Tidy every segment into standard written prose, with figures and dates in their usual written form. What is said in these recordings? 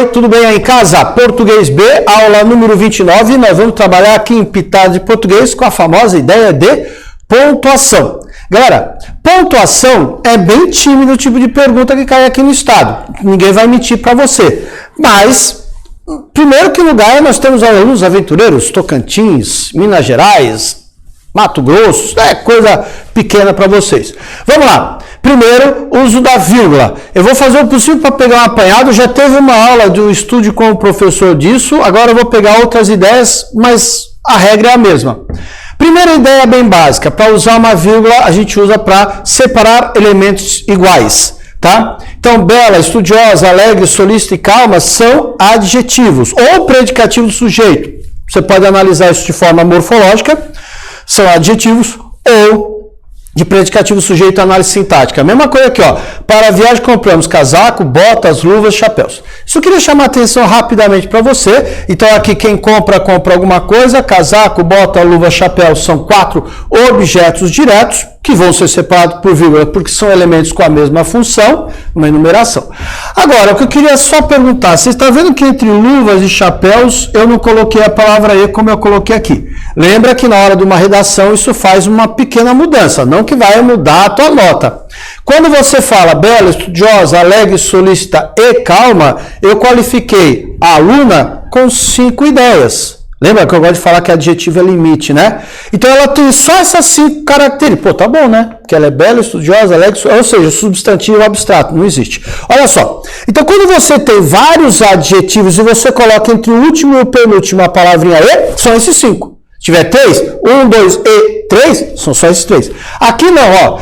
Oi, tudo bem aí em casa? Português B, aula número 29. Nós vamos trabalhar aqui em Pitada de Português com a famosa ideia de pontuação. Galera, pontuação é bem tímido o tipo de pergunta que cai aqui no estado. Ninguém vai mentir para você. Mas, primeiro que lugar, nós temos alunos aventureiros, Tocantins, Minas Gerais, Mato Grosso, é coisa pequena para vocês. Vamos lá. Primeiro, uso da vírgula. Eu vou fazer o possível para pegar um apanhado. Já teve uma aula de um estudo com o professor disso. Agora eu vou pegar outras ideias, mas a regra é a mesma. Primeira ideia bem básica. Para usar uma vírgula, a gente usa para separar elementos iguais. Tá? Então, bela, estudiosa, alegre, solícita e calma são adjetivos ou predicativo do sujeito. Você pode analisar isso de forma morfológica. São adjetivos ou de predicativo sujeito à análise sintática. A mesma coisa aqui, ó. Para a viagem compramos casaco, botas, luvas, chapéus. Isso eu queria chamar a atenção rapidamente para você. Então aqui quem compra alguma coisa, casaco, bota, luva, chapéu, são 4 objetos diretos que vão ser separados por vírgula, porque são elementos com a mesma função, uma enumeração. Agora, o que eu queria só perguntar, você está vendo que entre luvas e chapéus eu não coloquei a palavra e como eu coloquei aqui. Lembra que na hora de uma redação isso faz uma pequena mudança, não que vai mudar a tua nota. Quando você fala bela, estudiosa, alegre, solícita e calma, eu qualifiquei a aluna com 5 ideias. Lembra que eu gosto de falar que adjetivo é limite, né? Então ela tem só essas 5 características. Pô, tá bom, né? Que ela é bela, estudiosa, alegre, ou seja, substantivo abstrato, não existe. Olha só. Então quando você tem vários adjetivos e você coloca entre o último e o penúltimo a palavrinha e, são esses 5. Se tiver 3, 1, 2 e 3, são só esses 3. Aqui não, ó.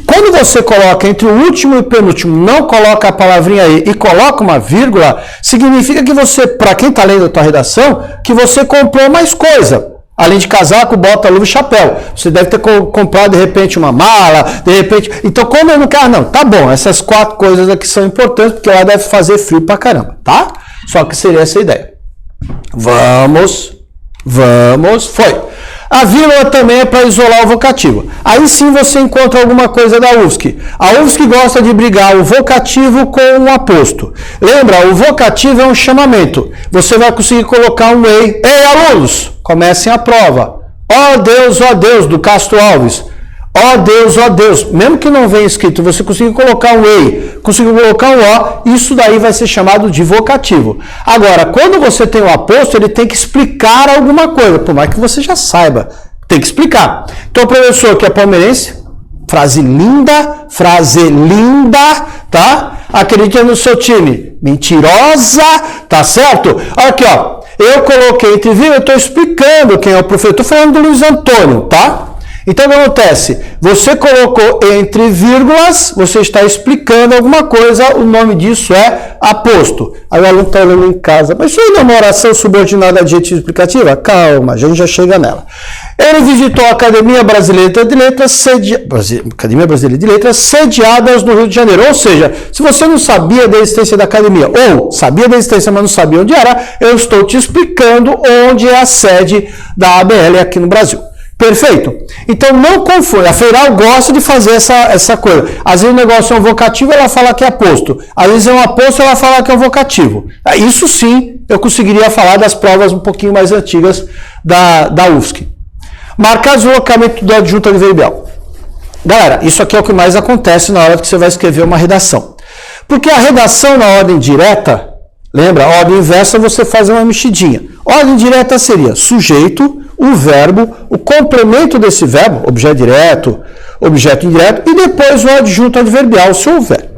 Quando você coloca entre o último e o penúltimo, não coloca a palavrinha e coloca uma vírgula, significa que você, para quem está lendo a tua redação, que você comprou mais coisa. Além de casaco, bota, luva e chapéu. Você deve ter comprado, de repente, uma mala, de repente... Então, como eu não quero... Não, tá bom, essas 4 coisas aqui são importantes, porque lá deve fazer frio pra caramba, tá? Só que seria essa a ideia. Vamos, foi. A vírgula também é para isolar o vocativo. Aí sim você encontra alguma coisa da UFSC. A UFSC gosta de brigar o vocativo com o aposto. Lembra, o vocativo é um chamamento. Você vai conseguir colocar um ei. Ei, alunos, comecem a prova. Ó Deus, do Castro Alves. Ó Deus, mesmo que não venha escrito, você conseguir colocar um ei, conseguir colocar um ó, isso daí vai ser chamado de vocativo. Agora, quando você tem o aposto, ele tem que explicar alguma coisa, por mais que você já saiba, tem que explicar. Então, o professor que é palmeirense, frase linda, tá? Acredita no seu time, mentirosa, tá certo? Aqui, ó, eu coloquei entre vírgula, eu estou explicando quem é o professor, estou falando do Luiz Antônio, tá? Então, o que acontece? Você colocou entre vírgulas, você está explicando alguma coisa, o nome disso é aposto. Aí o aluno está olhando em casa, mas isso é uma oração subordinada a adjetivo explicativa? Calma, a gente já chega nela. Ele visitou a Academia Brasileira de Letras, sediadas no Rio de Janeiro. Ou seja, se você não sabia da existência da academia, ou sabia da existência, mas não sabia onde era, eu estou te explicando onde é a sede da ABL aqui no Brasil. Perfeito? Então não confunda. A Feiral gosta de fazer essa coisa. Às vezes o negócio é um vocativo, ela fala que é aposto. Às vezes é um aposto, ela fala que é um vocativo. Isso sim, eu conseguiria falar das provas um pouquinho mais antigas da UFSC. Marcar deslocamento do adjunto adverbial. Galera, isso aqui é o que mais acontece na hora que você vai escrever uma redação. Porque a redação na ordem direta, lembra? A ordem inversa você faz uma mexidinha. Ordem direta seria sujeito, o verbo, o complemento desse verbo, objeto direto, objeto indireto, e depois o adjunto adverbial, se houver.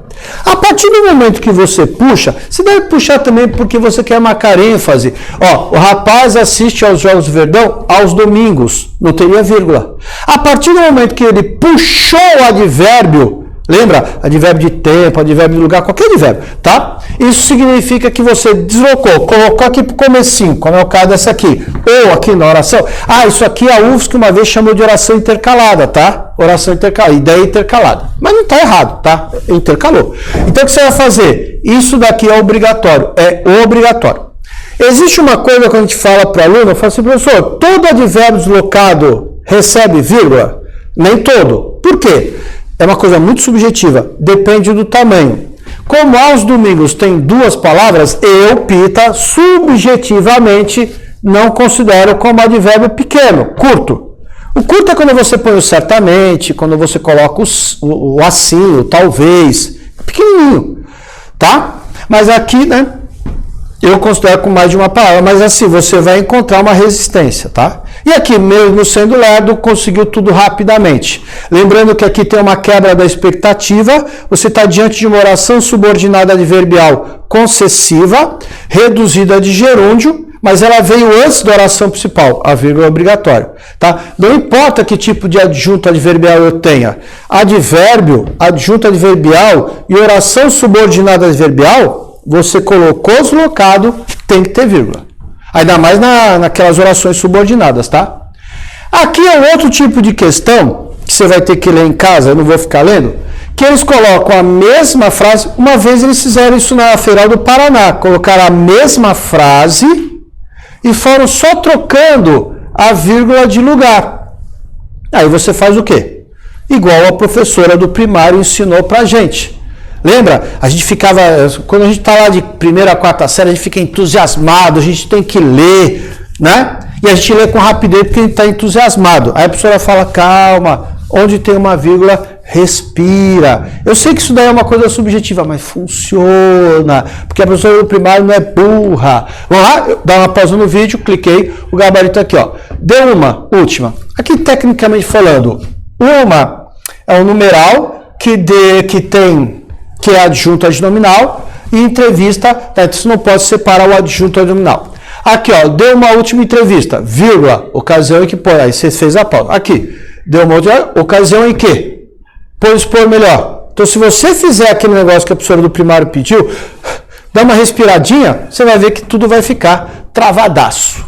A partir do momento que você puxa, você deve puxar também porque você quer marcar ênfase. Ó, o rapaz assiste aos Jogos do Verdão aos domingos, não teria vírgula. A partir do momento que ele puxou o advérbio, lembra? Advérbio de tempo, advérbio de lugar, qualquer advérbio, tá? Isso significa que você deslocou, colocou aqui pro comecinho, como é o caso dessa aqui, ou aqui na oração. Ah, isso aqui a UFSC uma vez chamou de oração intercalada, tá? Oração intercalada, ideia intercalada. Mas não tá errado, tá? Intercalou. Então o que você vai fazer? Isso daqui é obrigatório, Existe uma coisa quando a gente fala para o aluno, eu falo assim, professor, todo advérbio deslocado recebe vírgula? Nem todo. Por quê? É uma coisa muito subjetiva, depende do tamanho. Como aos domingos tem duas palavras, eu, Pita, subjetivamente não considero como advérbio pequeno, curto. O curto é quando você põe o certamente, quando você coloca o assim, o talvez, pequenininho, tá? Mas aqui, né, eu considero com mais de uma palavra, mas assim, você vai encontrar uma resistência, tá? E aqui, mesmo sendo lerdo, conseguiu tudo rapidamente. Lembrando que aqui tem uma quebra da expectativa, você está diante de uma oração subordinada adverbial concessiva, reduzida de gerúndio, mas ela veio antes da oração principal, a vírgula é obrigatória, tá? Não importa que tipo de adjunto adverbial eu tenha, advérbio, adjunto adverbial e oração subordinada adverbial, você colocou deslocado, tem que ter vírgula. Ainda mais naquelas orações subordinadas, tá? Aqui é um outro tipo de questão, que você vai ter que ler em casa, eu não vou ficar lendo, que eles colocam a mesma frase, uma vez eles fizeram isso na Federal do Paraná, colocaram a mesma frase e foram só trocando a vírgula de lugar. Aí você faz o quê? Igual a professora do primário ensinou pra gente. Lembra? A gente ficava, quando a gente está lá de primeira a quarta série, a gente fica entusiasmado, a gente tem que ler, né? E a gente lê com rapidez porque a gente está entusiasmado. Aí a professora fala, calma, onde tem uma vírgula, respira. Eu sei que isso daí é uma coisa subjetiva, mas funciona, porque a professora do primário não é burra. Vamos lá? Dá uma pausa no vídeo, cliquei, o gabarito aqui, ó. Deu uma, última. Aqui, tecnicamente falando, uma é um numeral que é adjunto adnominal, e entrevista, isso não pode separar o adjunto adnominal. Aqui, ó, deu uma última entrevista, vírgula, ocasião em que, pô, aí você fez a pausa. Aqui, deu uma outra ocasião em que, pode expor melhor. Então, se você fizer aquele negócio que a professora do primário pediu, dá uma respiradinha, você vai ver que tudo vai ficar travadaço.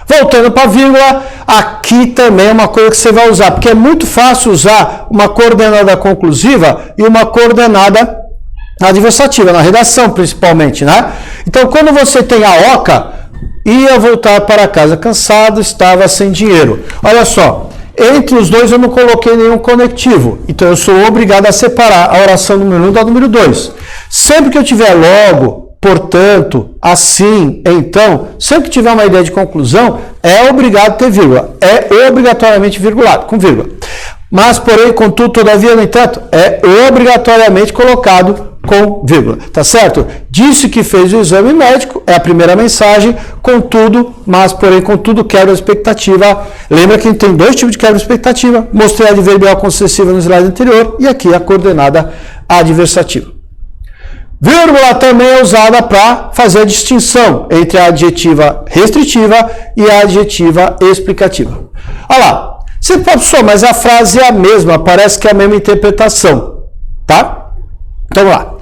Voltando para a vírgula, aqui também é uma coisa que você vai usar, porque é muito fácil usar uma coordenada conclusiva e uma coordenada adversativa, na redação principalmente, né? Então, quando você tem a oca, ia voltar para casa cansado, estava sem dinheiro. Olha só, entre os dois eu não coloquei nenhum conectivo, então eu sou obrigado a separar a oração número 1 da número 2. Sempre que eu tiver logo, portanto, assim, então, sempre que tiver uma ideia de conclusão, é obrigado a ter vírgula. É obrigatoriamente virgulado, com vírgula. Mas, porém, contudo, todavia, no entanto, é obrigatoriamente colocado com vírgula. Tá certo? Disse que fez o exame médico, é a primeira mensagem, contudo, mas, porém, contudo, quebra a expectativa. Lembra que a gente tem dois tipos de quebra de expectativa. Mostrei a adverbial concessiva no slide anterior e aqui a coordenada adversativa. Vírgula também é usada para fazer a distinção entre a adjetiva restritiva e a adjetiva explicativa. Olha lá, você pode só, mas a frase é a mesma, parece que é a mesma interpretação, tá? Então vamos lá.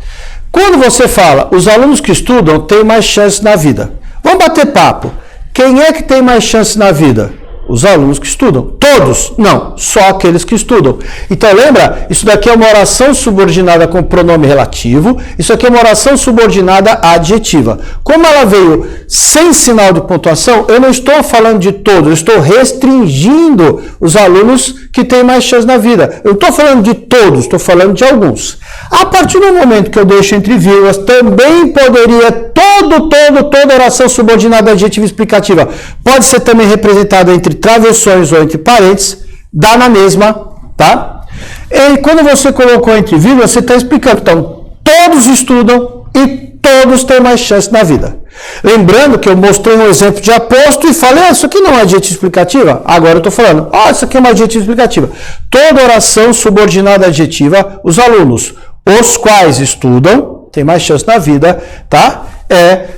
Quando você fala, os alunos que estudam têm mais chances na vida. Vamos bater papo. Quem é que tem mais chances na vida? Os alunos que estudam. Todos? Não, só aqueles que estudam. Então lembra, isso daqui é uma oração subordinada com pronome relativo, isso aqui é uma oração subordinada adjetiva. Como ela veio sem sinal de pontuação, eu não estou falando de todos, eu estou restringindo os alunos que têm mais chance na vida. Eu não estou falando de todos, estou falando de alguns. A partir do momento que eu deixo entre vírgulas, também poderia toda oração subordinada adjetiva explicativa pode ser também representada entre travessões ou entre parênteses, dá na mesma, tá? E quando você colocou entre vírgulas, você está explicando, então, todos estudam e todos têm mais chance na vida. Lembrando que eu mostrei um exemplo de aposto e falei, isso aqui não é adjetiva explicativa? Agora eu estou falando, isso aqui é uma adjetiva explicativa. Toda oração subordinada adjetiva, os alunos, os quais estudam, têm mais chance na vida, tá?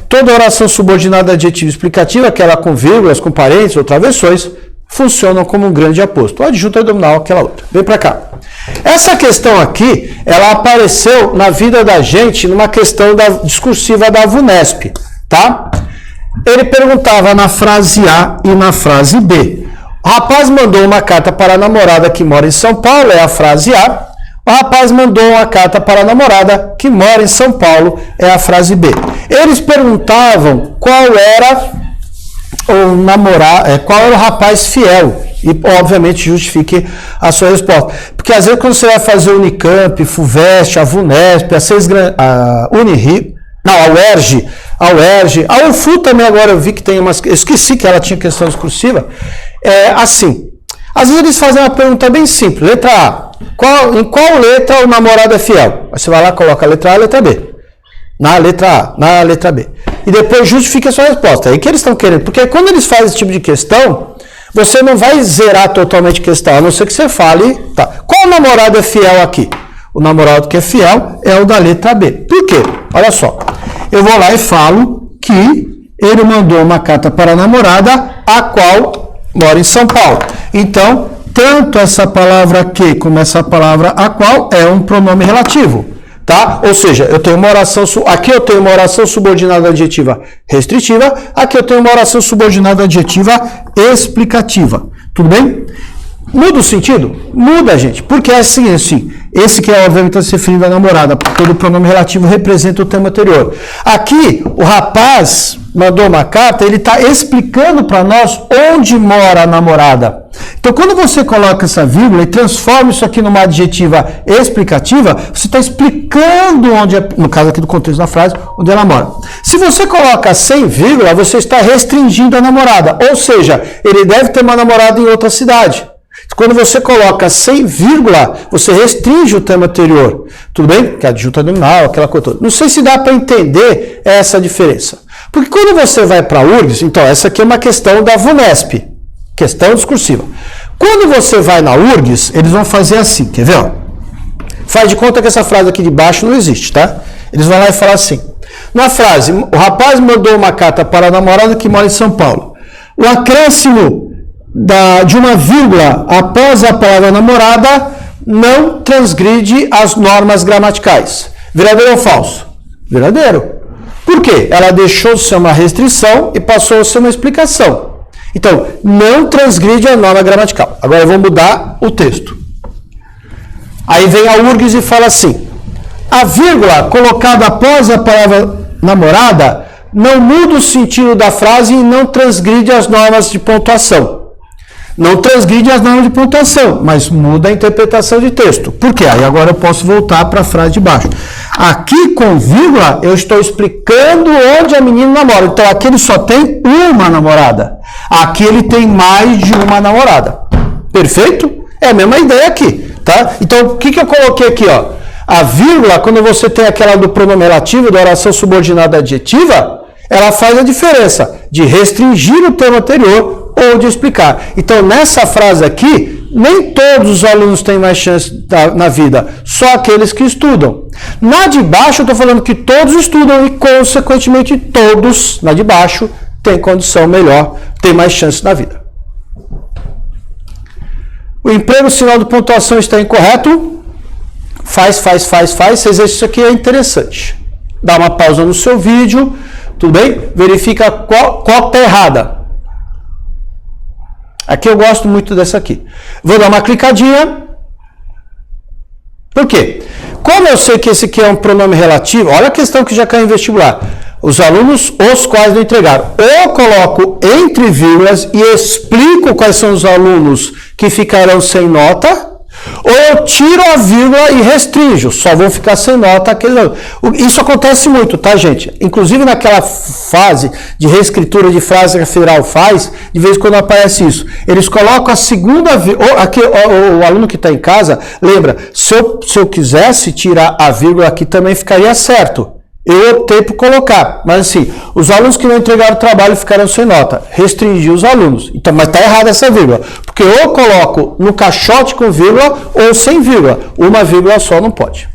Toda oração subordinada adjetiva explicativa, aquela com vírgulas, com parênteses ou travessões, funcionam como um grande aposto. O adjunto adnominal, aquela outra. Vem para cá. Essa questão aqui, ela apareceu na vida da gente numa questão discursiva da VUNESP, tá? Ele perguntava na frase A e na frase B. O rapaz mandou uma carta para a namorada que mora em São Paulo, é a frase A. O rapaz mandou uma carta para a namorada que mora em São Paulo, é a frase B. Eles perguntavam qual era o rapaz fiel. E, obviamente, justifique a sua resposta. Porque, às vezes, quando você vai fazer o Unicamp, FUVEST, a VUNESP, a Unirio, não, a UERJ, a UFU também agora eu vi que tem umas... Eu esqueci que ela tinha questão discursiva. É assim, às vezes eles fazem uma pergunta bem simples. Letra A, em qual letra o namorado é fiel? Aí você vai lá, coloca a letra A e a letra B. Na letra A, na letra B. E depois justifica a sua resposta. É aí que eles estão querendo. Porque quando eles fazem esse tipo de questão, você não vai zerar totalmente a questão, a não ser que você fale... Tá. Qual namorado é fiel aqui? O namorado que é fiel é o da letra B. Por quê? Olha só. Eu vou lá e falo que ele mandou uma carta para a namorada, a qual mora em São Paulo. Então, tanto essa palavra que como essa palavra a qual é um pronome relativo. Tá? Ou seja, eu tenho uma oração, aqui eu tenho uma oração subordinada adjetiva restritiva, aqui eu tenho uma oração subordinada adjetiva explicativa. Tudo bem? Muda o sentido? Muda, gente. Porque é assim. Esse que é, obviamente, se referindo à namorada, porque todo pronome relativo representa o tema anterior. Aqui, o rapaz mandou uma carta, ele está explicando para nós onde mora a namorada. Então, quando você coloca essa vírgula e transforma isso aqui numa adjetiva explicativa, você está explicando onde, no caso aqui do contexto da frase, onde ela mora. Se você coloca sem vírgula, você está restringindo a namorada. Ou seja, ele deve ter uma namorada em outra cidade. Quando você coloca sem vírgula, você restringe o tema anterior. Tudo bem? Que é adjunta nominal, aquela coisa toda. Não sei se dá para entender essa diferença. Porque quando você vai para a URGS, então essa aqui é uma questão da VUNESP, questão discursiva. Quando você vai na URGS, eles vão fazer assim, quer ver? Ó? Faz de conta que essa frase aqui de baixo não existe, tá? Eles vão lá e falam assim. Na frase, o rapaz mandou uma carta para a namorada que mora em São Paulo. O acréscimo de uma vírgula após a palavra namorada não transgride as normas gramaticais. Verdadeiro ou falso? Verdadeiro. Por quê? Ela deixou de ser uma restrição e passou a ser uma explicação. Então, não transgride a norma gramatical. Agora eu vou mudar o texto. Aí vem a URGS e fala assim: a vírgula colocada após a palavra namorada não muda o sentido da frase e não transgride as normas de pontuação. Não transgride as normas de pontuação, mas muda a interpretação de texto. Por quê? Aí agora eu posso voltar para a frase de baixo. Aqui com vírgula eu estou explicando onde a menina namora. Então aqui ele só tem uma namorada. Aqui ele tem mais de uma namorada. Perfeito? É a mesma ideia aqui, tá? Então o que eu coloquei aqui, ó? A vírgula, quando você tem aquela do pronome relativo, da oração subordinada adjetiva, ela faz a diferença de restringir o tema anterior ou de explicar. Então, nessa frase aqui, nem todos os alunos têm mais chance na vida, só aqueles que estudam. Na de baixo, eu estou falando que todos estudam e, consequentemente, todos, na de baixo, têm condição melhor, têm mais chance na vida. O emprego sinal de pontuação está incorreto. Faz. Esse exercício aqui é interessante. Dá uma pausa no seu vídeo, tudo bem? Verifica qual está errada. Aqui eu gosto muito dessa aqui. Vou dar uma clicadinha. Por quê? Como eu sei que esse aqui é um pronome relativo, olha a questão que já caiu em vestibular. Os alunos, os quais não entregaram. Eu coloco entre vírgulas e explico quais são os alunos que ficarão sem nota, ou eu tiro a vírgula e restringo, só vão ficar sem nota aqueles alunos. Isso acontece muito, tá, gente? Inclusive naquela fase de reescritura de frase que a Federal faz, de vez em quando aparece isso. Eles colocam a segunda vírgula, aqui o aluno que está em casa, lembra, se eu quisesse tirar a vírgula aqui também ficaria certo. Eu optei por colocar, mas assim, os alunos que não entregaram o trabalho ficaram sem nota. Restringi os alunos. Então, mas está errada essa vírgula. Porque ou eu coloco no caixote com vírgula ou sem vírgula. Uma vírgula só não pode.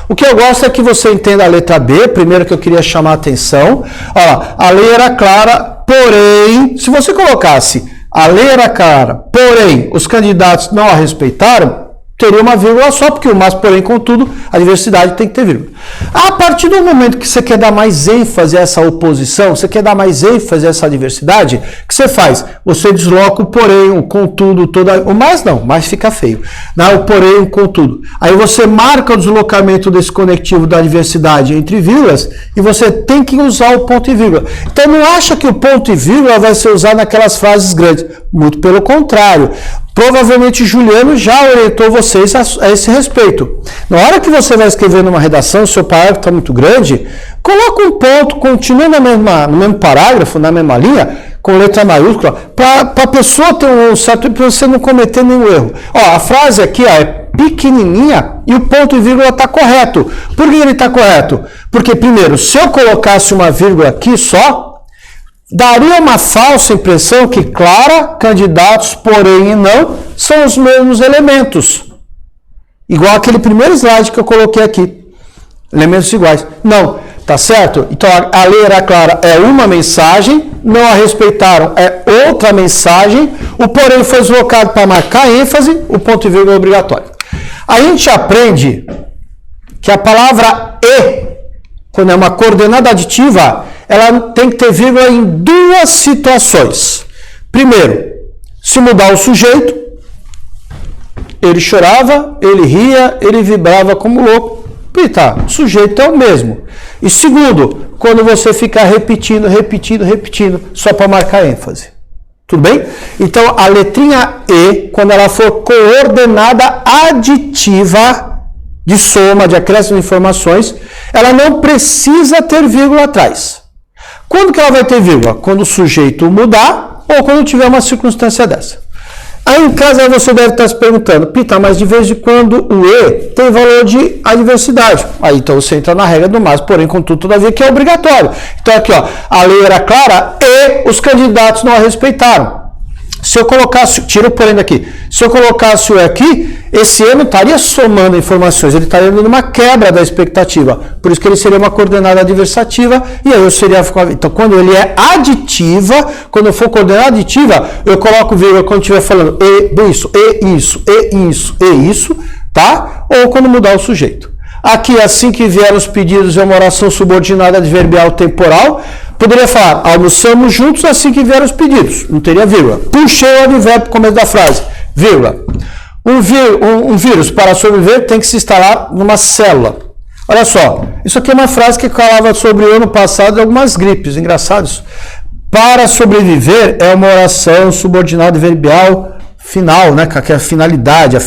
O que eu gosto é que você entenda a letra B, primeiro que eu queria chamar a atenção. Ó, a lei era clara, porém, se você colocasse a lei era clara, porém, os candidatos não a respeitaram, teria uma vírgula só, porque o mas, porém, contudo, a diversidade tem que ter vírgula. A partir do momento que você quer dar mais ênfase a essa oposição, você quer dar mais ênfase a essa diversidade, o que você faz? Você desloca o porém, o contudo, o mas não, mas fica feio. Não, o porém, o contudo. Aí você marca o deslocamento desse conectivo da diversidade entre vírgulas e você tem que usar o ponto e vírgula. Então não acha que o ponto e vírgula vai ser usado naquelas frases grandes. Muito pelo contrário. Provavelmente Juliano já orientou vocês a esse respeito. Na hora que você vai escrever numa redação, o seu parágrafo está muito grande, coloca um ponto, continua no mesmo parágrafo, na mesma linha, com letra maiúscula, para a pessoa ter um certo, para você não cometer nenhum erro. Ó, a frase aqui ó, é pequenininha e o ponto e vírgula está correto. Por que ele está correto? Porque, primeiro, se eu colocasse uma vírgula aqui só, daria uma falsa impressão que Clara, candidatos, porém e não, são os mesmos elementos. Igual aquele primeiro slide que eu coloquei aqui. Elementos iguais. Não, tá certo? Então, a lei era clara, é uma mensagem, não a respeitaram, é outra mensagem, o porém foi deslocado para marcar ênfase, o ponto e vírgula é obrigatório. A gente aprende que a palavra e, quando é uma coordenada aditiva, ela tem que ter vírgula em duas situações. Primeiro, se mudar o sujeito, ele chorava, ele ria, ele vibrava como louco. E tá, o sujeito é o mesmo. E segundo, quando você ficar repetindo, só para marcar ênfase. Tudo bem? Então, a letrinha E, quando ela for coordenada aditiva de soma, de acréscimo de informações, ela não precisa ter vírgula atrás. Quando que ela vai ter vírgula? Quando o sujeito mudar ou quando tiver uma circunstância dessa. Aí em casa você deve estar se perguntando, Pita, mas de vez em quando o E tem valor de adversidade. Aí então você entra na regra do mas, porém, contudo, todavia, que é obrigatório. Então aqui, ó, a lei era clara e os candidatos não a respeitaram. Se eu colocasse, tira o porém daqui, se eu colocasse o E aqui, esse E não estaria somando informações, ele estaria dando uma quebra da expectativa. Por isso que ele seria uma coordenada adversativa, e aí eu seria... Então, quando ele é aditiva, quando eu for coordenada aditiva, eu coloco vírgula quando estiver falando e isso, tá? Ou quando mudar o sujeito. Aqui, assim que vieram os pedidos, é uma oração subordinada adverbial temporal. Poderia falar, almoçamos juntos assim que vieram os pedidos. Não teria vírgula. Puxei o advérbio no começo da frase. Vírgula. Um vírus, para sobreviver, tem que se instalar numa célula. Olha só, isso aqui é uma frase que falava sobre o ano passado de algumas gripes. Engraçado isso. Para sobreviver é uma oração subordinada adverbial final, né? Que é a finalidade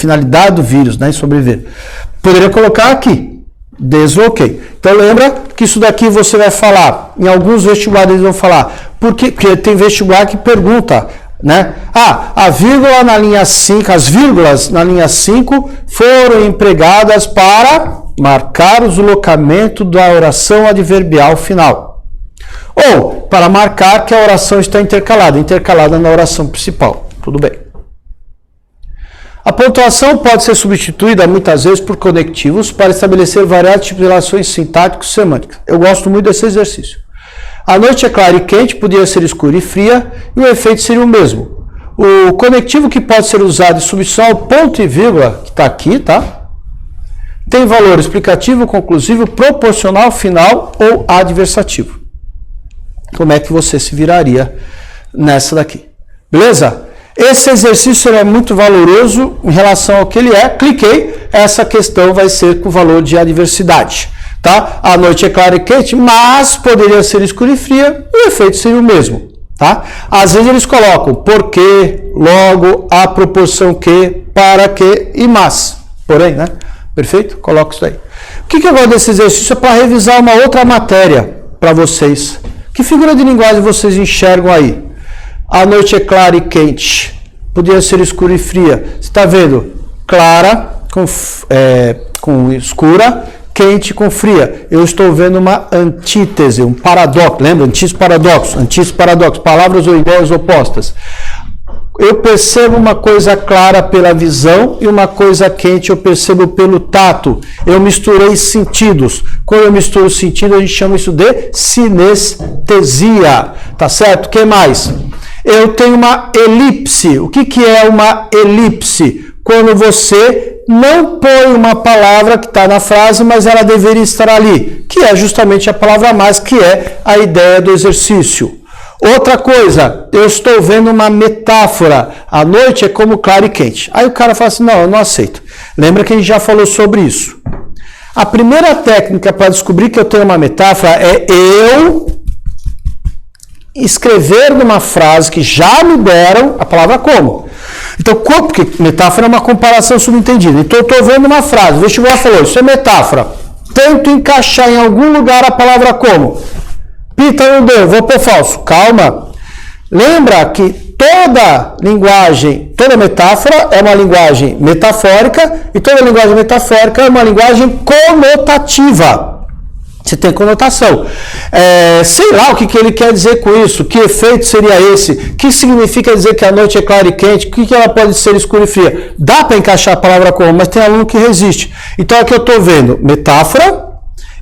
do vírus, né? Sobreviver. Poderia colocar aqui. Desloquei. Então lembra que isso daqui você vai falar, em alguns vestibulares eles vão falar, porque tem vestibular que pergunta, né? A vírgula na linha 5, as vírgulas na linha 5 foram empregadas para marcar o deslocamento da oração adverbial final. Ou para marcar que a oração está intercalada na oração principal. Tudo bem. A pontuação pode ser substituída muitas vezes por conectivos para estabelecer variados tipos de relações sintáticas e semânticas. Eu gosto muito desse exercício. A noite é clara e quente, podia ser escura e fria, e o efeito seria o mesmo. O conectivo que pode ser usado em substituição ao ponto e vírgula, que está aqui, tá? Tem valor explicativo, conclusivo, proporcional, final ou adversativo. Como é que você se viraria nessa daqui? Beleza? Esse exercício é muito valoroso em relação ao que ele é. Cliquei, essa questão vai ser com valor de adversidade. Tá? A noite é clara e quente, mas poderia ser escura e fria, e o efeito seria o mesmo. Tá? Às vezes eles colocam porque, logo, a proporção que, para que e mas. Porém, né? Perfeito? Coloco isso aí. O que eu gosto desse exercício é para revisar uma outra matéria para vocês. Que figura de linguagem vocês enxergam aí? A noite é clara e quente. Podia ser escura e fria. Você está vendo? Clara com escura, quente com fria. Eu estou vendo uma antítese, um paradoxo. Lembra? Antítese, paradoxo. Palavras ou ideias opostas. Eu percebo uma coisa clara pela visão e uma coisa quente eu percebo pelo tato. Eu misturei sentidos. Quando eu misturo sentido, a gente chama isso de sinestesia. Tá certo? O que mais? Eu tenho uma elipse. O que é uma elipse? Quando você não põe uma palavra que está na frase, mas ela deveria estar ali, que é justamente a palavra mais, que é a ideia do exercício. Outra coisa, eu estou vendo uma metáfora. A noite é como clara e quente. Aí o cara fala assim, não, eu não aceito. Lembra que a gente já falou sobre isso. A primeira técnica para descobrir que eu tenho uma metáfora é eu escrever numa frase que já me deram a palavra como. Então, porque metáfora é uma comparação subentendida. Então, eu estou vendo uma frase, o vestibular falou, isso é metáfora. Tento encaixar em algum lugar a palavra como. Pita, não deu, vou pôr falso. Calma. Lembra que toda linguagem, toda metáfora é uma linguagem metafórica e toda linguagem metafórica é uma linguagem conotativa. Você tem conotação. Sei lá o que ele quer dizer com isso, que efeito seria esse, o que significa dizer que a noite é clara e quente, o que ela pode ser escura e fria. Dá para encaixar a palavra como, mas tem aluno que resiste. Então aqui eu estou vendo metáfora,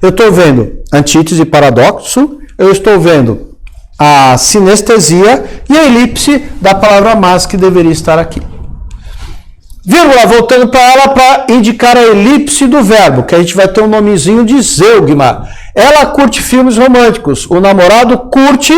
eu estou vendo antítese e paradoxo, eu estou vendo a sinestesia e a elipse da palavra mas que deveria estar aqui. Vírgula, voltando para ela para indicar a elipse do verbo, que a gente vai ter um nomezinho de zeugma. Ela curte filmes românticos, o namorado curte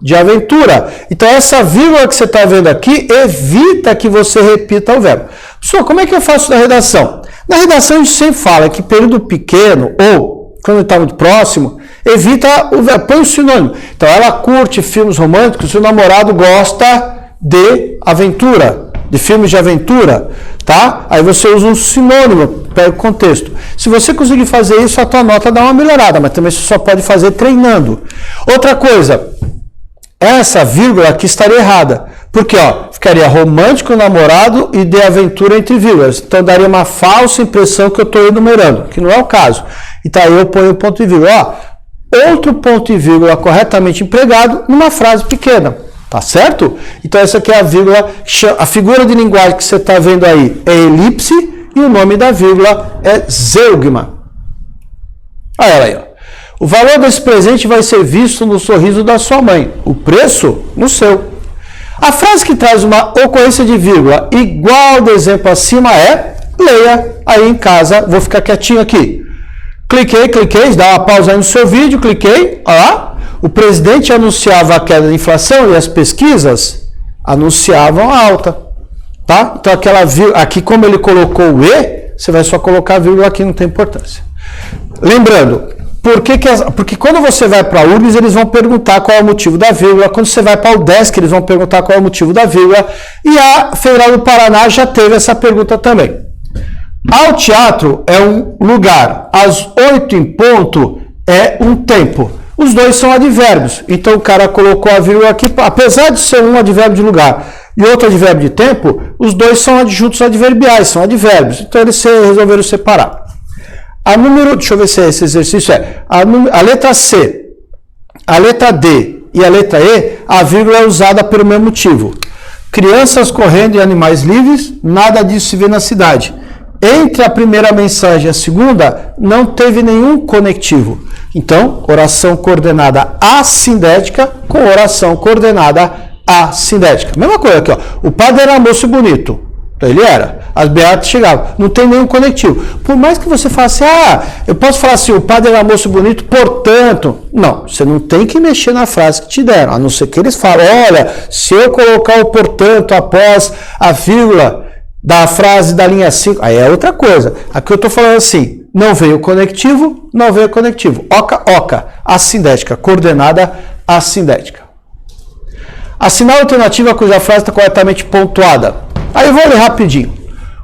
de aventura. Então essa vírgula que você está vendo aqui evita que você repita o verbo. Pessoal, como é que eu faço na redação? Na redação a gente sempre fala que período pequeno ou quando está muito próximo, evita o verbo, põe o sinônimo. Então ela curte filmes românticos, o namorado gosta de aventura. De filmes de aventura, tá? Aí você usa um sinônimo, pega o contexto. Se você conseguir fazer isso, a tua nota dá uma melhorada, mas também você só pode fazer treinando. Outra coisa, essa vírgula aqui estaria errada, porque ó, ficaria romântico, namorado e de aventura entre vírgulas. Então daria uma falsa impressão que eu estou enumerando, que não é o caso. Então aí eu ponho o ponto e vírgula. Ó, outro ponto e vírgula corretamente empregado numa frase pequena. Tá certo? Então essa aqui é a vírgula, a figura de linguagem que você está vendo aí é elipse e o nome da vírgula é zeugma. Olha ela aí, ó. O valor desse presente vai ser visto no sorriso da sua mãe, o preço no seu. A frase que traz uma ocorrência de vírgula igual do exemplo acima é, leia aí em casa, vou ficar quietinho aqui. Cliquei, dá uma pausa aí no seu vídeo, cliquei, olha lá. O presidente anunciava a queda da inflação e as pesquisas anunciavam a alta. Tá? Então, aqui, como ele colocou o E, você vai só colocar a vírgula aqui, não tem importância. Lembrando, porque quando você vai para a URGS, eles vão perguntar qual é o motivo da vírgula. Quando você vai para o UDESC, eles vão perguntar qual é o motivo da vírgula. E a Federal do Paraná já teve essa pergunta também. Ao teatro é um lugar, às 8 em ponto é um tempo. Os dois são advérbios, então o cara colocou a vírgula aqui, apesar de ser um advérbio de lugar e outro advérbio de tempo, os dois são adjuntos adverbiais, são advérbios, então eles resolveram separar. Deixa eu ver se esse exercício a letra C, a letra D e a letra E, a vírgula é usada pelo mesmo motivo. Crianças correndo e animais livres, nada disso se vê na cidade. Entre a primeira mensagem e a segunda, não teve nenhum conectivo. Então, oração coordenada assindética com oração coordenada assindética. Mesma coisa aqui, ó. O padre era moço bonito. Então, ele era. As beatas chegavam. Não tem nenhum conectivo. Por mais que você faça eu posso falar assim, o padre era moço bonito, portanto. Não, você não tem que mexer na frase que te deram. A não ser que eles falem, olha, se eu colocar o portanto após a vírgula da frase da linha 5, aí é outra coisa. Aqui eu estou falando assim, não veio conectivo, não veio conectivo. Oca, assindética, coordenada assindética. Assinar a alternativa cuja frase está corretamente pontuada. Aí eu vou ler rapidinho.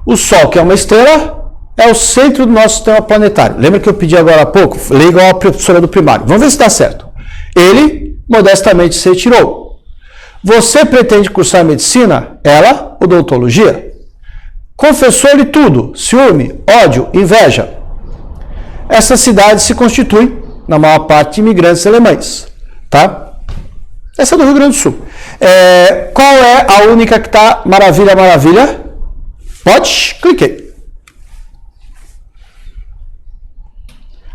O Sol, que é uma estrela, é o centro do nosso sistema planetário. Lembra que eu pedi agora há pouco? Lê igual a professora do primário. Vamos ver se dá certo. Ele, modestamente, se retirou. Você pretende cursar medicina? Ela, odontologia. Confessou-lhe tudo, ciúme, ódio, inveja. Essa cidade se constitui, na maior parte, de imigrantes alemães. Tá? Essa é do Rio Grande do Sul. Qual é a única que está maravilha, maravilha? Pode? Cliquei.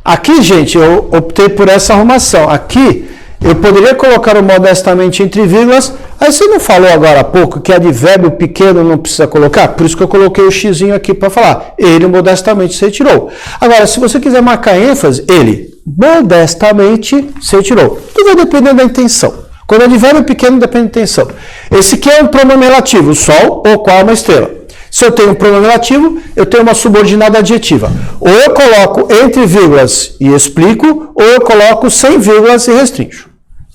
Aqui, gente, eu optei por essa arrumação. Aqui, eu poderia colocar o modestamente entre vírgulas. Aí você não falou agora há pouco que advérbio pequeno não precisa colocar? Por isso que eu coloquei o xizinho aqui para falar. Ele modestamente se retirou. Agora, se você quiser marcar ênfase, ele modestamente se retirou. Tudo vai depender da intenção. Quando advérbio pequeno, depende da intenção. Esse aqui é um pronome relativo, o Sol ou qual é uma estrela. Se eu tenho um pronome relativo, eu tenho uma subordinada adjetiva. Ou eu coloco entre vírgulas e explico, ou eu coloco sem vírgulas e restringo.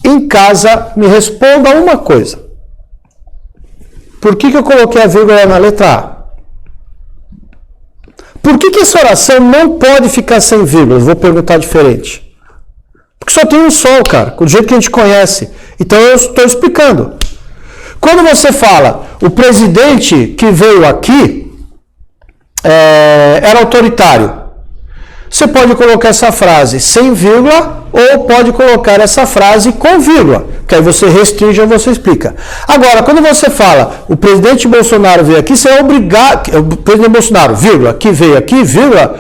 Em casa, me responda uma coisa. Por que eu coloquei a vírgula na letra A? Por que essa oração não pode ficar sem vírgula? Vou perguntar diferente. Porque só tem um sol, cara, do jeito que a gente conhece. Então eu estou explicando. Quando você fala, o presidente que veio aqui era autoritário, você pode colocar essa frase sem vírgula ou pode colocar essa frase com vírgula, que aí você restringe ou você explica. Agora, quando você fala, o presidente Bolsonaro veio aqui, você é obrigado, o presidente Bolsonaro, vírgula, que veio aqui, vírgula,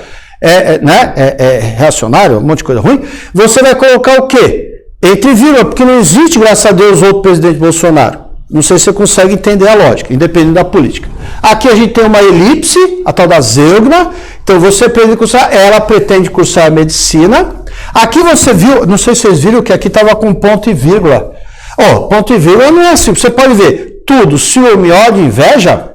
reacionário, um monte de coisa ruim, você vai colocar o quê? Entre vírgula, porque não existe, graças a Deus, outro presidente Bolsonaro. Não sei se você consegue entender a lógica, independente da política. Aqui a gente tem uma elipse, a tal da zeugma. Então você pretende cursar, ela pretende cursar medicina. Aqui você viu, não sei se vocês viram que aqui estava com ponto e vírgula. Ponto e vírgula não é assim. Você pode ver tudo, ciúme, ódio, inveja.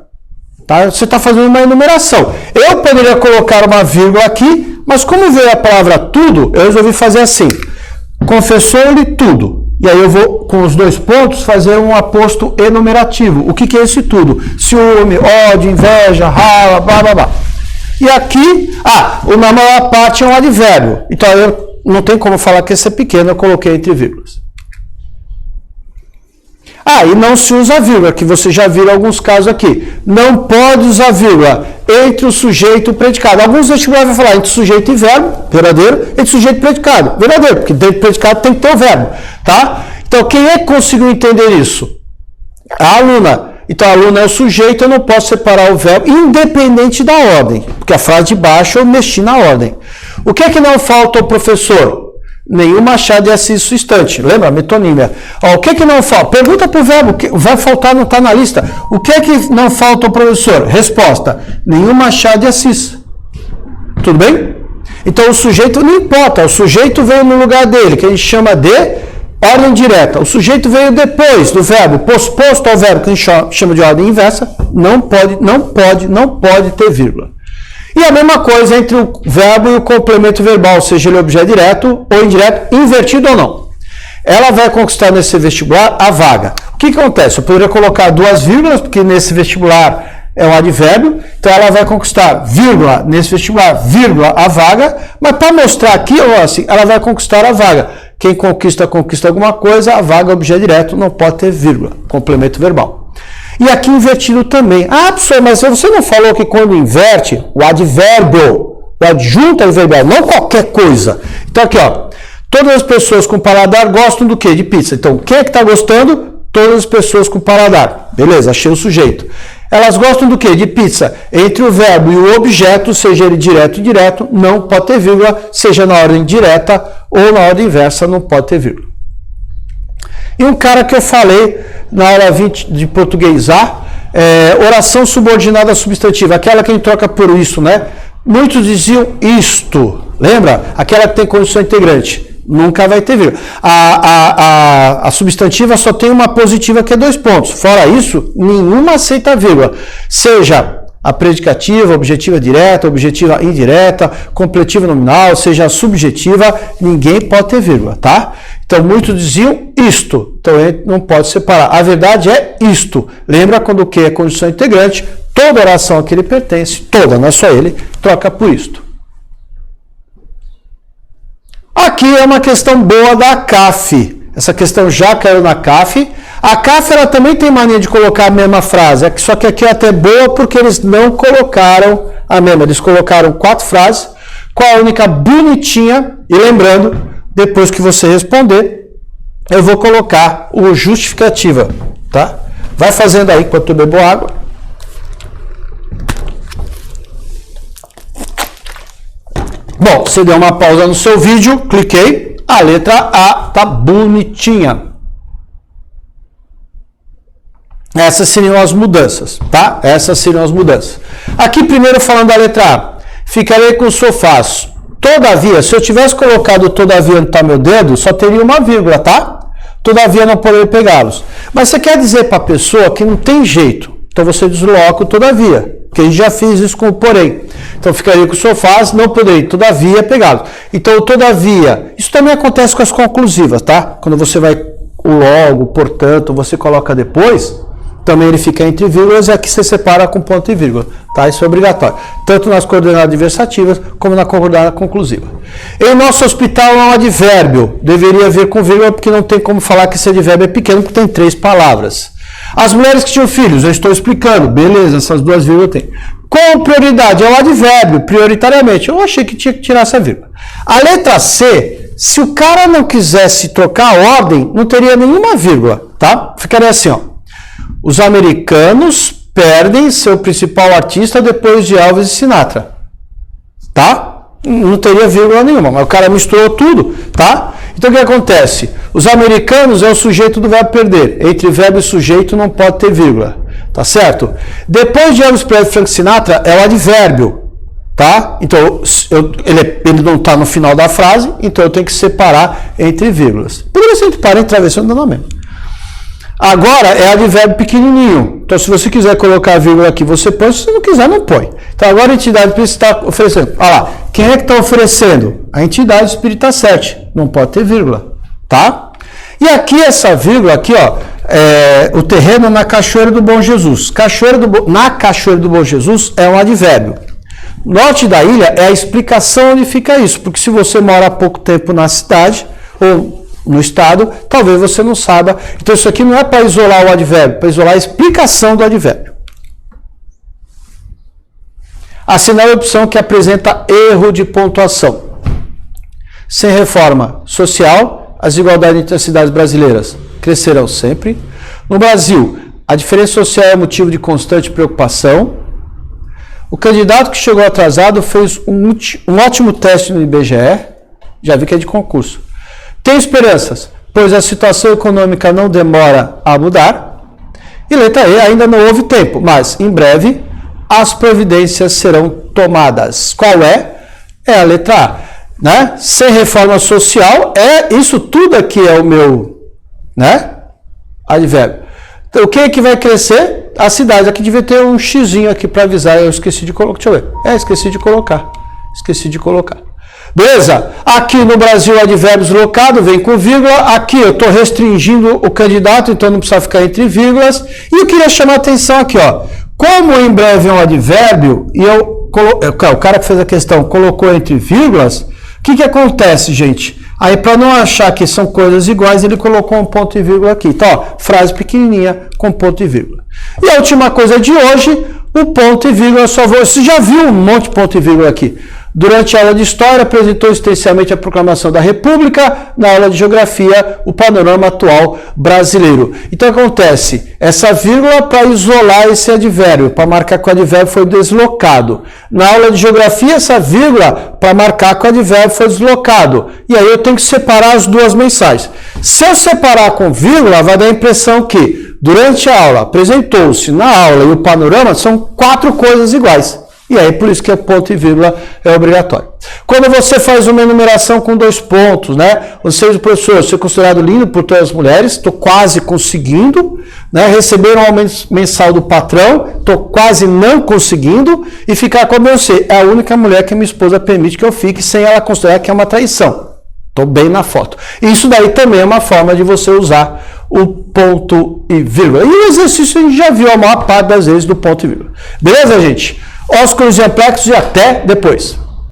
Tá? Você está fazendo uma enumeração. Eu poderia colocar uma vírgula aqui, mas como veio a palavra tudo, eu resolvi fazer assim. Confessou-lhe tudo. E aí eu vou, com os dois pontos, fazer um aposto enumerativo. O que é esse tudo? Ciúme, ódio, inveja, raiva, blá, blá, blá. E aqui, na maior parte é um advérbio. Então, eu não tem como falar que esse é pequeno, eu coloquei entre vírgulas. E não se usa vírgula, que você já viu alguns casos aqui. Não pode usar vírgula entre o sujeito e o predicado. Alguns vestibulares vão falar entre sujeito e verbo, verdadeiro, entre sujeito e predicado, verdadeiro, porque dentro do predicado tem que ter o verbo, tá? Então, quem é que conseguiu entender isso? A aluna. Então, a aluna é o sujeito, eu não posso separar o verbo, independente da ordem, porque a frase de baixo eu mexi na ordem. O que é que não falta ao professor? Nenhum Machado de Assis sustante. Lembra? Metonímia. O que é que não falta? Pergunta para o verbo. Vai faltar, não está na lista. O que é que não falta ao professor? Resposta. Nenhum Machado de Assis. Tudo bem? Então, o sujeito não importa. O sujeito veio no lugar dele, que a gente chama de ordem direta. O sujeito veio depois do verbo, posposto ao verbo, que a gente chama de ordem inversa. Não pode ter vírgula. E a mesma coisa entre o verbo e o complemento verbal, seja ele objeto direto ou indireto, invertido ou não. Ela vai conquistar nesse vestibular a vaga. O que acontece? Eu poderia colocar duas vírgulas, porque nesse vestibular é um advérbio, então ela vai conquistar vírgula nesse vestibular, vírgula a vaga, mas para mostrar aqui, assim, ela vai conquistar a vaga. Quem conquista alguma coisa, a vaga é objeto direto, não pode ter vírgula, complemento verbal. E aqui invertido também. Professor, mas você não falou que quando inverte, o advérbio, o adjunto adverbial, não qualquer coisa. Então aqui, todas as pessoas com paladar gostam do quê? De pizza. Então, quem é que está gostando? Todas as pessoas com paladar. Beleza, achei o sujeito. Elas gostam do quê? De pizza. Entre o verbo e o objeto, seja ele direto ou indireto, não pode ter vírgula, seja na ordem direta ou na ordem inversa, não pode ter vírgula. E um cara que eu falei na aula 20 de português A, oração subordinada substantiva, aquela que a gente troca por isso, né? Muitos diziam isto, lembra? Aquela que tem condição integrante. Nunca vai ter vírgula. A substantiva só tem uma positiva que é 2 pontos. Fora isso, nenhuma aceita vírgula. Seja a predicativa, objetiva direta, objetiva indireta, completiva nominal, seja a subjetiva, ninguém pode ter vírgula, tá? Então, muitos diziam isto. Então, não pode separar. A verdade é isto. Lembra quando o que é condição integrante, toda oração a que ele pertence, toda, não é só ele, troca por isto. Aqui é uma questão boa da CAF. Essa questão já caiu na CAF. A CAF ela também tem mania de colocar a mesma frase, só que aqui é até boa porque eles não colocaram a mesma. Eles colocaram 4 frases com a única bonitinha. E lembrando, depois que você responder, eu vou colocar o justificativa, tá? Vai fazendo aí enquanto eu bebo água. Bom, você deu uma pausa no seu vídeo, cliquei, a letra A tá bonitinha. Essas seriam as mudanças, tá? Essas seriam as mudanças. Aqui primeiro falando da letra A, ficarei com sofás. Todavia, se eu tivesse colocado todavia onde está meu dedo, só teria uma vírgula, tá? Todavia não poderia pegá-los. Mas você quer dizer para a pessoa que não tem jeito. Então você desloca o todavia. Que a gente já fez isso com o porém. Então ficaria com sofás, não poderia, todavia, pegá-los. Então, todavia, isso também acontece com as conclusivas, tá? Quando você vai o logo, portanto, você coloca depois, também ele fica entre vírgulas, e aqui você separa com ponto e vírgula, tá? Isso é obrigatório, tanto nas coordenadas adversativas como na coordenada conclusiva. Em nosso hospital é um advérbio, deveria vir com vírgula, porque não tem como falar que esse advérbio é pequeno, porque tem 3 palavras. As mulheres que tinham filhos, eu estou explicando, beleza, essas 2 vírgulas tem. Com prioridade, é um advérbio, prioritariamente, eu achei que tinha que tirar essa vírgula. A letra C, se o cara não quisesse trocar a ordem, não teria nenhuma vírgula, tá? Ficaria assim, ó. Os americanos perdem seu principal artista depois de Elvis e Sinatra, tá? Não teria vírgula nenhuma, mas o cara misturou tudo, tá? Então o que acontece? Os americanos é o sujeito do verbo perder. Entre verbo e sujeito não pode ter vírgula, tá certo? Depois de Elvis Presley e Frank Sinatra é o advérbio, tá? Então ele não está no final da frase, então eu tenho que separar entre vírgulas. Poderia ser entre parênteses, travessão, não dá mesmo. Agora é advérbio pequenininho. Então, se você quiser colocar a vírgula aqui, você põe. Se você não quiser, não põe. Então, agora a entidade está oferecendo. Olha lá. Quem é que está oferecendo? A entidade Espírita 7. Não pode ter vírgula. Tá? E aqui, essa vírgula, aqui, ó. O terreno na Cachoeira do Bom Jesus. Na Cachoeira do Bom Jesus é um advérbio. Norte da ilha é a explicação onde fica isso. Porque se você mora há pouco tempo na cidade, ou no estado, talvez você não saiba. Então isso aqui não é para isolar o advérbio, para isolar a explicação do advérbio. Assinale a opção que apresenta erro de pontuação. Sem reforma social, as desigualdades entre as cidades brasileiras crescerão sempre. No Brasil, a diferença social é motivo de constante preocupação. O candidato que chegou atrasado fez um ótimo teste no IBGE, já vi que é de concurso. Tem esperanças, pois a situação econômica não demora a mudar. E letra E, ainda não houve tempo, mas em breve as providências serão tomadas. Qual é? É a letra A. Né? Sem reforma social, isso tudo aqui é o meu, né? Advérbio. Então, o que é que vai crescer? A cidade. Aqui devia ter um xizinho aqui para avisar, eu esqueci de colocar. Deixa eu ver. Esqueci de colocar. Beleza? Aqui no Brasil, advérbio deslocado, vem com vírgula. Aqui eu estou restringindo o candidato, então não precisa ficar entre vírgulas. E eu queria chamar a atenção aqui, ó. Como em breve é um advérbio, e o cara que fez a questão colocou entre vírgulas, o que acontece, gente? Aí, para não achar que são coisas iguais, ele colocou um ponto e vírgula aqui. Então, ó, frase pequenininha com ponto e vírgula. E a última coisa de hoje, o ponto e vírgula só vou... Você já viu um monte de ponto e vírgula aqui? Durante a aula de História, apresentou extensivamente a Proclamação da República, na aula de Geografia, o panorama atual brasileiro. Então, acontece, essa vírgula para isolar esse advérbio, para marcar que o advérbio foi deslocado. Na aula de Geografia, essa vírgula para marcar que o advérbio foi deslocado. E aí eu tenho que separar as duas mensagens. Se eu separar com vírgula, vai dar a impressão que, durante a aula, apresentou-se, na aula e o panorama, são 4 coisas iguais. E aí, por isso que o ponto e vírgula é obrigatório. Quando você faz uma enumeração com 2 pontos, né? Você, professor, sou considerado lindo por todas as mulheres, estou quase conseguindo, né? Receber um aumento mensal do patrão, estou quase não conseguindo, e ficar com você. É a única mulher que minha esposa permite que eu fique sem ela considerar que é uma traição. Estou bem na foto. Isso daí também é uma forma de você usar o ponto e vírgula. E o exercício a gente já viu a maior parte das vezes do ponto e vírgula. Beleza, gente? Ósculos e amplexos e até depois.